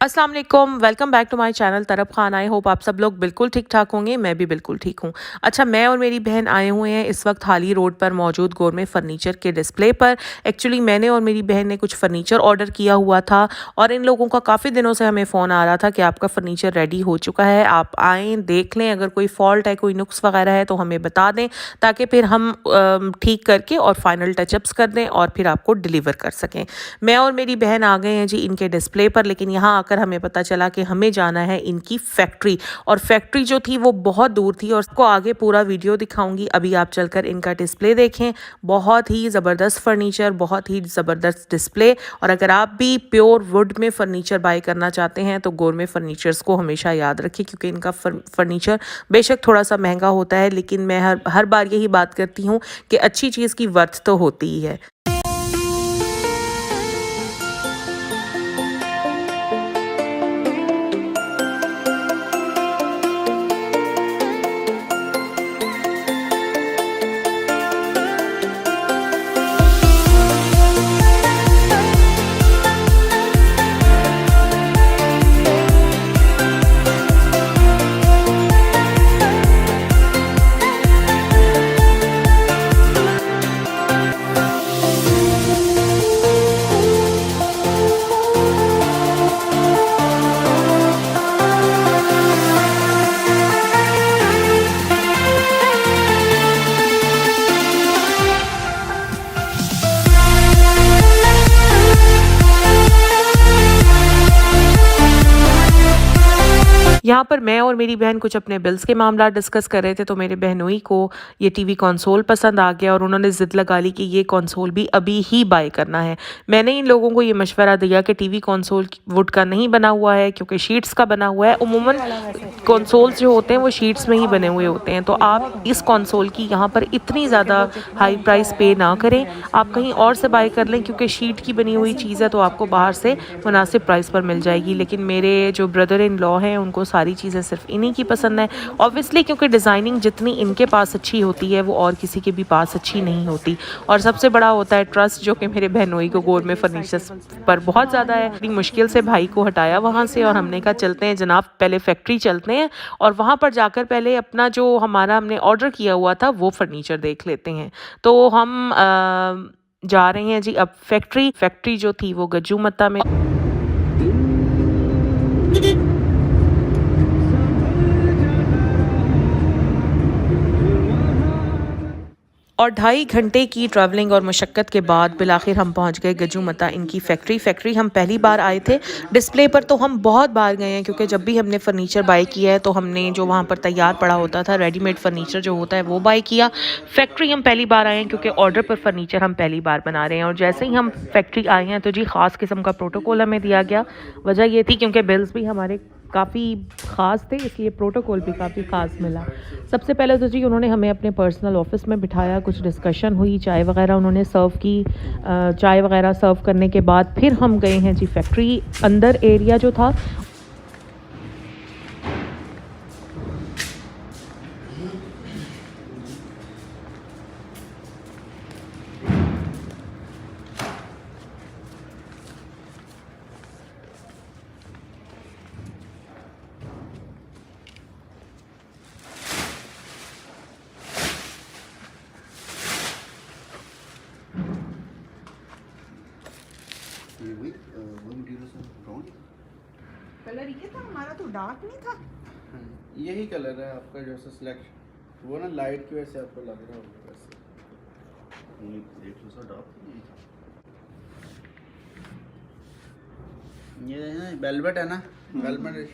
अस्सलाम वालेकुम, welcome back to my channel तरफ खान। आई होप आप सब लोग बिल्कुल ठीक ठाक होंगे। मैं भी बिल्कुल ठीक हूँ। अच्छा, मैं और मेरी बहन आए हुए हैं इस वक्त हाली रोड पर मौजूद गोरमे फर्नीचर के डिस्प्ले पर। एक्चुअली मैंने और मेरी बहन ने कुछ फर्नीचर ऑर्डर किया हुआ था और इन लोगों का काफ़ी दिनों से हमें फ़ोन आ रहा था कि आपका फर्नीचर रेडी हो चुका है, आप आएँ देख लें, अगर कोई फॉल्ट है, कोई नुक्स वगैरह है तो हमें बता दें ताकि फिर हम ठीक करके और फाइनल टचअप्स कर दें और फिर आपको डिलीवर कर सकें। मैं और मेरी बहन आ गए हैं जी इनके डिस्प्ले पर, लेकिन यहाँ आकर हमें पता चला कि हमें जाना है इनकी फैक्ट्री, और फैक्ट्री जो थी वो बहुत दूर थी और उसको आगे पूरा वीडियो दिखाऊंगी। अभी आप चलकर इनका डिस्प्ले देखें। बहुत ही ज़बरदस्त फर्नीचर, बहुत ही ज़बरदस्त डिस्प्ले। और अगर आप भी प्योर वुड में फर्नीचर बाय करना चाहते हैं तो गोरमे फर्नीचर्स को हमेशा याद रखिए, क्योंकि इनका फर्नीचर बेशक थोड़ा सा महंगा होता है, लेकिन मैं हर बार यही बात करती हूँ कि अच्छी चीज़ की वर्थ तो होती ही है। यहाँ पर मैं और मेरी बहन कुछ अपने बिल्स के मामला डिस्कस कर रहे थे तो मेरे बहनोई को ये टीवी कंसोल पसंद आ गया और उन्होंने ज़िद लगा ली कि ये कंसोल भी अभी ही बाय करना है। मैंने इन लोगों को ये मशवरा दिया कि टीवी कंसोल वुड का नहीं बना हुआ है, क्योंकि शीट्स का बना हुआ है। उमूमन कंसोल्स जो होते हैं वो शीट्स में ही बने हुए होते हैं, तो आप इस कंसोल की यहाँ पर इतनी ज़्यादा हाई प्राइस पे ना करें, आप कहीं और से बाय कर लें, क्योंकि शीट की बनी हुई चीज़ है तो आपको बाहर से मुनासिब प्राइस पर मिल जाएगी। लेकिन मेरे जो ब्रदर इन लॉ हैं उनको सारी चीज़ें सिर्फ इन्हीं की पसंद है, ऑब्वियसली, क्योंकि डिज़ाइनिंग जितनी इनके पास अच्छी होती है वो और किसी के भी पास अच्छी नहीं होती। और सबसे बड़ा होता है ट्रस्ट, जो कि मेरे बहनोई को गोरमे फर्नीचर्स पर बहुत ज़्यादा है। इतनी मुश्किल से भाई को हटाया वहाँ से और हमने कहा चलते हैं जनाब, पहले फैक्ट्री चलते हैं और वहाँ पर जाकर पहले अपना जो हमने ऑर्डर किया हुआ था वो फर्नीचर देख लेते हैं। तो हम जा रहे हैं जी अब फैक्ट्री जो थी वो गज्जू में। और 2.5 घंटे की ट्रैवलिंग और मशक्क़त के बाद बिलाखिर हम पहुंच गए गज्जू मता इनकी फैक्ट्री। हम पहली बार आए थे डिस्प्ले पर, तो हम बहुत बार गए हैं, क्योंकि जब भी हमने फ़र्नीचर बाय किया है तो हमने जो वहां पर तैयार पड़ा होता था रेडीमेड फ़र्नीचर जो होता है वो बाय किया। फैक्ट्री हम पहली बार आए हैं क्योंकि ऑर्डर पर फ़र्नीचर हम पहली बार बना रहे हैं। और जैसे ही हम फैक्ट्री आए हैं तो जी ख़ास किस्म का प्रोटोकॉल हमें दिया गया। वजह ये थी क्योंकि बिल्स भी हमारे काफ़ी ख़ास थे, इसलिए प्रोटोकॉल भी काफ़ी ख़ास मिला। सबसे पहले तो जी उन्होंने हमें अपने पर्सनल ऑफिस में बिठाया, कुछ डिस्कशन हुई, चाय वगैरह उन्होंने सर्व की। चाय वगैरह सर्व करने के बाद फिर हम गए हैं जी फैक्ट्री अंदर एरिया जो था। ये वही वो मटेरियल सर ब्राउन कलर ये था हमारा, तो डार्क नहीं था। यही कलर है आपका जो सा सिलेक्शन, वो ना लाइट की वजह से आपको लग रहा होगा वैसे। ये देख लो सर, डार्क नहीं था। ये है ना वेलवेट है ना, वेलवेट।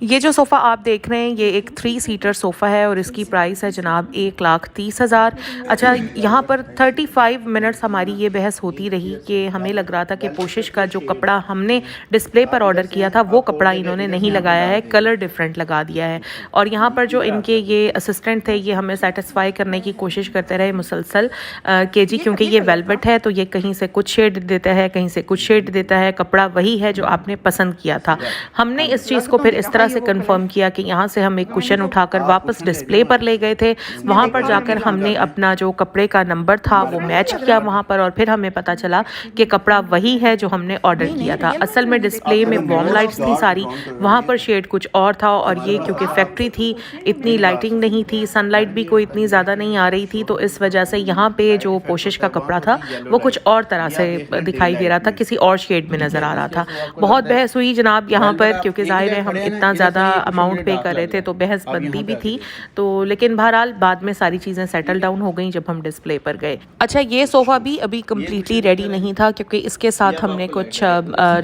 ये जो सोफ़ा आप देख रहे हैं ये एक 3 सीटर सोफ़ा है और इसकी प्राइस है जनाब 1,30,000। अच्छा, यहाँ पर 35 मिनट्स हमारी ये बहस होती रही कि हमें लग रहा था कि पोशिश का जो कपड़ा हमने डिस्प्ले पर ऑर्डर किया था वो कपड़ा इन्होंने नहीं लगाया है, कलर डिफरेंट लगा दिया है। और यहाँ पर जो इनके ये असिस्टेंट थे ये हमें सेटिस्फाई करने की कोशिश करते रहे मुसलसल कि जी क्योंकि ये वेलवेट है तो ये कहीं से कुछ शेड देता है, कहीं से कुछ शेड देता है, कपड़ा वही है जो आपने पसंद किया था। हमने इस चीज़ को फिर इस तरह दोबारा से कंफर्म किया कि यहाँ से हम एक कुशन उठाकर वापस डिस्प्ले पर ले गए थे। वहाँ पर जाकर हमने अपना जो कपड़े का नंबर था वो मैच किया वहाँ पर, और फिर हमें पता चला कि कपड़ा वही है जो हमने ऑर्डर किया था। असल में डिस्प्ले में वार्म लाइट्स थी सारी, वहाँ पर शेड कुछ और था, और ये क्योंकि फैक्ट्री थी इतनी लाइटिंग नहीं थी, सनलाइट भी कोई इतनी ज़्यादा नहीं आ रही थी, तो इस वजह से यहाँ पे जो पोशिश का कपड़ा था वो कुछ और तरह से दिखाई दे रहा था, किसी और शेड में नज़र आ रहा था। बहुत बहस हुई जनाब यहाँ पर, क्योंकि जाहिर है हम इतना ज़्यादा अमाउंट पे कर रहे थे तो बहस बनती भी थी। तो लेकिन बहरहाल बाद में सारी चीज़ें सेटल डाउन हो गई जब हम डिस्प्ले पर गए। अच्छा, ये सोफ़ा भी अभी कम्प्लीटली रेडी नहीं था, क्योंकि इसके साथ हमने कुछ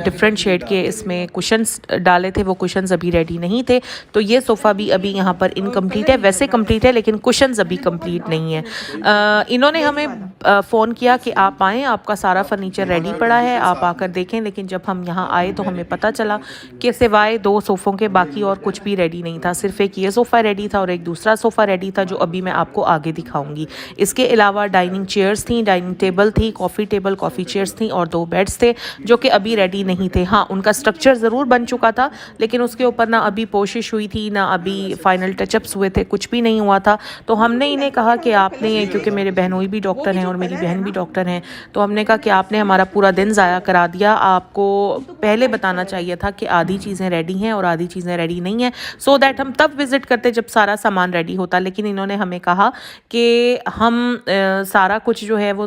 डिफरेंट शेड के इसमें कुशन्स डाले थे, वो कुशन्स अभी रेडी नहीं थे। तो ये सोफ़ा भी अभी यहाँ पर इनकम्प्लीट है, वैसे कम्प्लीट है लेकिन कुशन्स अभी कम्प्लीट नहीं है। इन्होंने हमें फ़ोन किया कि आप आएँ, आपका सारा फर्नीचर रेडी पड़ा है, आप आकर देखें। लेकिन जब हम यहाँ आए तो हमें पता चला कि सिवाय 2 सोफ़ों के बाकी और कुछ भी रेडी नहीं था। सिर्फ एक ये सोफ़ा रेडी था और एक दूसरा सोफ़ा रेडी था जो अभी मैं आपको आगे दिखाऊंगी। इसके अलावा डाइनिंग चेयर्स थी, डाइनिंग टेबल थी, कॉफ़ी टेबल, कॉफ़ी चेयर्स थी और 2 बेड्स थे जो कि अभी रेडी नहीं थे। हाँ, उनका स्ट्रक्चर ज़रूर बन चुका था, लेकिन उसके ऊपर ना अभी पोशिश हुई थी, ना अभी फाइनल टचअप्स हुए थे, कुछ भी नहीं हुआ था। तो हमने इन्हें कहा कि आपने, क्योंकि मेरे बहनोई भी डॉक्टर हैं और मेरी बहन भी डॉक्टर हैं, तो हमने कहा कि आपने हमारा पूरा दिन ज़ाया करा दिया। आपको पहले बताना चाहिए था कि आधी चीज़ें रेडी हैं और आधी चीज़ें रेडी नहीं हैं, सो दैट हम तब विज़िट करते जब सारा सामान रेडी होता। लेकिन इन्होंने हमें कहा कि हम सारा कुछ जो है वो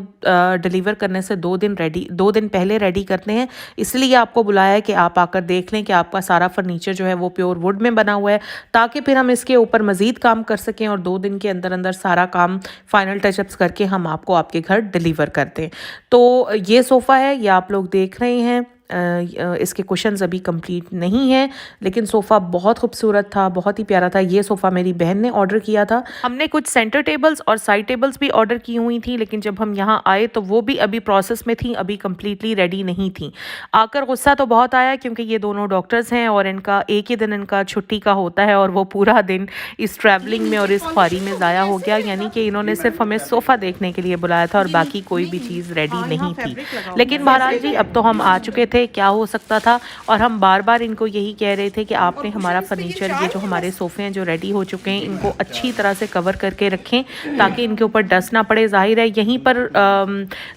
डिलीवर करने से 2 दिन पहले रेडी करते हैं, इसलिए आपको बुलाया है कि आप आकर देख लें कि आपका सारा फर्नीचर जो है वो प्योर वुड में बना हुआ है, ताकि फिर हम इसके ऊपर मज़ीद काम कर सकें और 2 दिन के अंदर अंदर सारा काम फाइनल टचअप्स करके हम आपको आपके घर डिलीवर कर दें। तो ये सोफ़ा है, ये आप लोग देख रहे हैं। इसके कुशन्स अभी कंप्लीट नहीं है, लेकिन सोफ़ा बहुत खूबसूरत था, बहुत ही प्यारा था। ये सोफ़ा मेरी बहन ने ऑर्डर किया था। हमने कुछ सेंटर टेबल्स और साइड टेबल्स भी ऑर्डर की हुई थी, लेकिन जब हम यहाँ आए तो वो भी अभी प्रोसेस में थी, अभी कम्प्लीटली रेडी नहीं थी। आकर गुस्सा तो बहुत आया, क्योंकि ये दोनों डॉक्टर्स हैं और इनका एक ही दिन इनका छुट्टी का होता है और वो पूरा दिन इस ट्रैवलिंग में और इस ख्वारी में ज़ाया हो गया। यानी कि इन्होंने सिर्फ हमें सोफ़ा देखने के लिए बुलाया था और बाकी कोई भी चीज़ रेडी नहीं थी। लेकिन बहरहाल जी, अब तो हम आ चुके थे, क्या हो सकता था। और हम बार बार इनको यही कह रहे थे कि आपने हमारा फर्नीचर, ये जो हमारे सोफ़े हैं जो रेडी हो चुके हैं, इनको अच्छी तरह से कवर करके रखें ताकि इनके ऊपर डस्ट ना पड़े। जाहिर है यहीं पर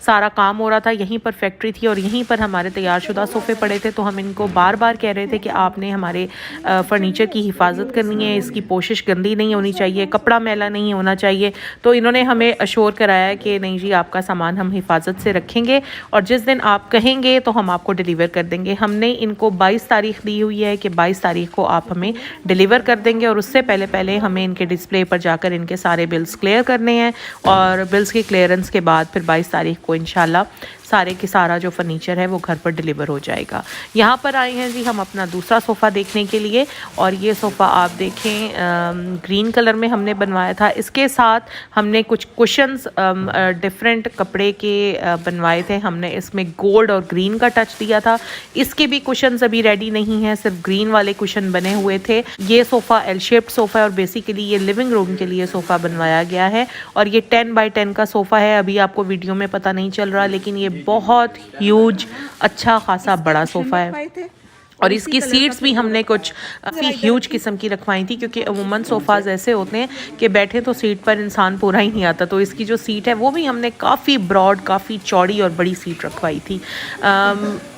सारा काम हो रहा था, यहीं पर फैक्ट्री थी और यहीं पर हमारे तैयारशुदा सोफ़े पड़े थे, तो हम इनको बार बार कह रहे थे कि आपने हमारे फर्नीचर की हिफाजत करनी है, इसकी पोशिश गंदी नहीं होनी चाहिए, कपड़ा मैला नहीं होना चाहिए। तो इन्होंने हमें अश्योर कराया कि नहीं जी, आपका सामान हम हिफाजत से रखेंगे और जिस दिन आप कहेंगे तो हम आपको डिलीवर कर देंगे। हमने इनको 22 तारीख दी हुई है कि 22 तारीख को आप हमें डिलीवर कर देंगे, और उससे पहले पहले हमें इनके डिस्प्ले पर जाकर इनके सारे बिल्स क्लियर करने हैं, और बिल्स की क्लियरेंस के बाद फिर 22 तारीख को इंशाल्लाह सारे के सारा जो फर्नीचर है वो घर पर डिलीवर हो जाएगा। यहाँ पर आए हैं जी हम अपना दूसरा सोफ़ा देखने के लिए, और ये सोफ़ा आप देखें ग्रीन कलर में हमने बनवाया था। इसके साथ हमने कुछ कुशन्स डिफरेंट कपड़े के बनवाए थे, हमने इसमें गोल्ड और ग्रीन का टच दिया था। इसके भी कुशन्स अभी रेडी नहीं हैं, सिर्फ ग्रीन वाले कुशन बने हुए थे। ये सोफ़ा एल शेप्ड सोफ़ा है और बेसिकली ये लिविंग रूम के लिए सोफ़ा बनवाया गया है, और ये 10 बाई 10 का सोफ़ा है। अभी आपको वीडियो में पता नहीं चल रहा, लेकिन ये बहुत ह्यूज, अच्छा खासा बड़ा सोफ़ा है। और इसकी सीट्स भी हमने कुछ काफ़ी ह्यूज किस्म की रखवाई थी, क्योंकि अमूमन सोफ़ाज़ ऐसे होते हैं कि बैठे तो सीट पर इंसान पूरा ही नहीं आता, तो इसकी जो सीट है वो भी हमने काफ़ी ब्रॉड, काफ़ी चौड़ी और बड़ी सीट रखवाई थी।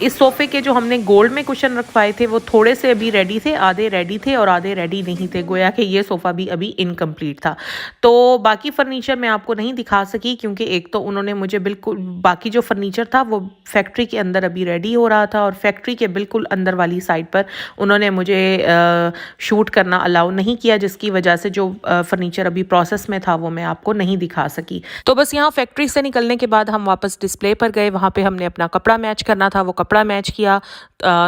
इस सोफ़े के जो हमने गोल्ड में कुशन रखवाए थे वो थोड़े से अभी रेडी थे, आधे रेडी थे और आधे रेडी नहीं थे, गोया कि ये सोफ़ा भी अभी इनकम्प्लीट था। तो बाकी फ़र्नीचर मैं आपको नहीं दिखा सकी, क्योंकि एक तो उन्होंने मुझे बिल्कुल, बाकी जो फ़र्नीचर था वो फैक्ट्री के अंदर अभी रेडी हो रहा था, और फैक्ट्री के बिल्कुल अंदर वाली साइड पर उन्होंने मुझे शूट करना अलाउ नहीं किया, जिसकी वजह से जो फर्नीचर अभी प्रोसेस में था वो मैं आपको नहीं दिखा सकी। तो बस यहाँ फैक्ट्री से निकलने के बाद हम वापस डिस्प्ले पर गए, वहाँ पे हमने अपना कपड़ा मैच करना था, वो कपड़ा मैच किया।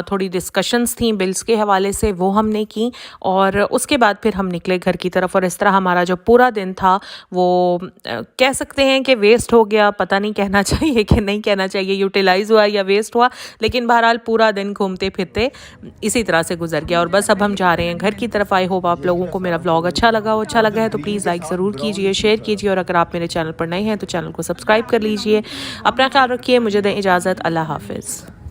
थोड़ी डिस्कशंस थी बिल्स के हवाले से, वो हमने की, और उसके बाद फिर हम निकले घर की तरफ। और इस तरह हमारा जो पूरा दिन था वो कह सकते हैं कि वेस्ट हो गया, पता नहीं कहना चाहिए कि नहीं कहना चाहिए, यूटिलाइज हुआ या वेस्ट हुआ, लेकिन बहरहाल पूरा दिन घूमते फिरते इसी तरह से गुजर गया। और बस अब हम जा रहे हैं घर की तरफ। आई होप आप लोगों को मेरा व्लॉग अच्छा लगा है तो प्लीज़ लाइक ज़रूर कीजिए, शेयर कीजिए, और अगर आप मेरे चैनल पर नए हैं तो चैनल को सब्सक्राइब कर लीजिए। अपना ख्याल रखिए, मुझे दें इजाज़त, अल्लाह हाफिज़।